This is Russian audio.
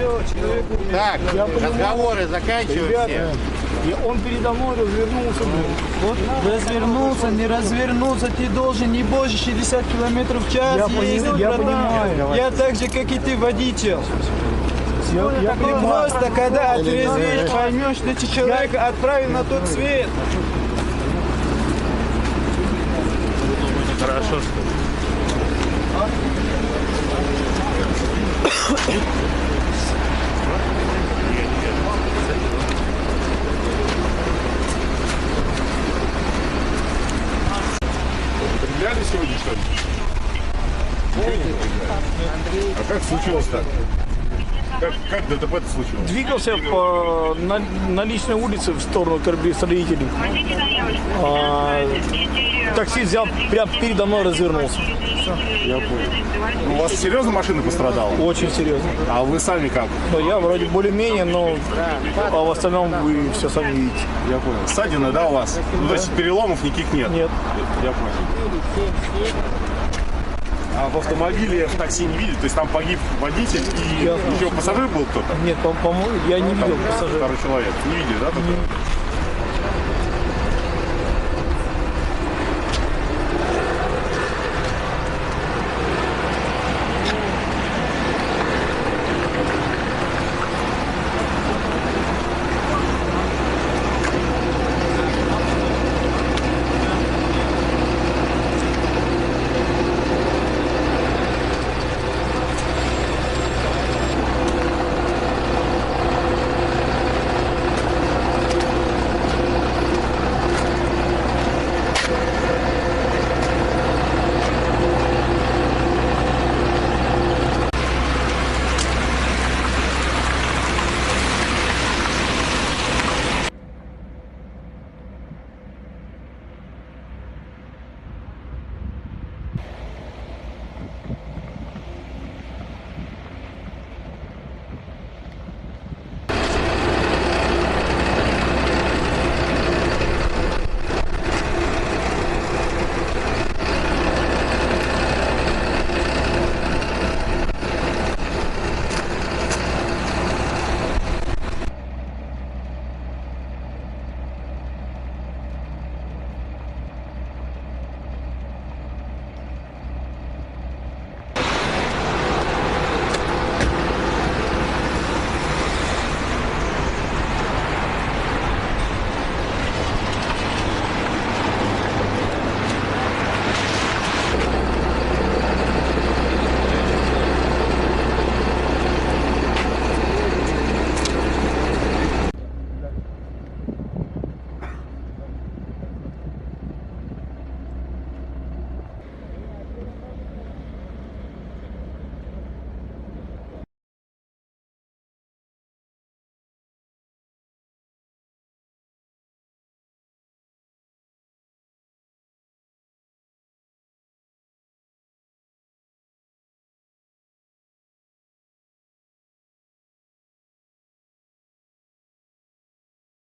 все, человек... Так, разговоры заканчиваем все. И он передо мной развернулся. Вот развернулся, не развернулся, ты должен не больше 60 км в час ездить, я братан. понимаю. Я так же, как и ты, водитель. Я Ты просто, когда отрезвеешь, поймешь, что ты человека отправил на тот свет. Хорошо. Стреляли сегодня, что ли? А как случилось так? Как ДТП-то случилось? двигался на личной улице в сторону строителей. Такси взял, прямо передо мной развернулся. Я понял. У вас серьезно машина пострадала? Очень серьезно. А вы сами как? Но я вроде более-менее, но в остальном вы все сами видите. Я понял. Ссадина, да, у вас? Ну, то есть переломов никаких нет? Нет. Я понял. А в автомобиле, в такси не видели? То есть там погиб водитель и еще пассажир был кто-то? Нет, по-моему, я не видел пассажира. Второй человек. Не видели, да? Только?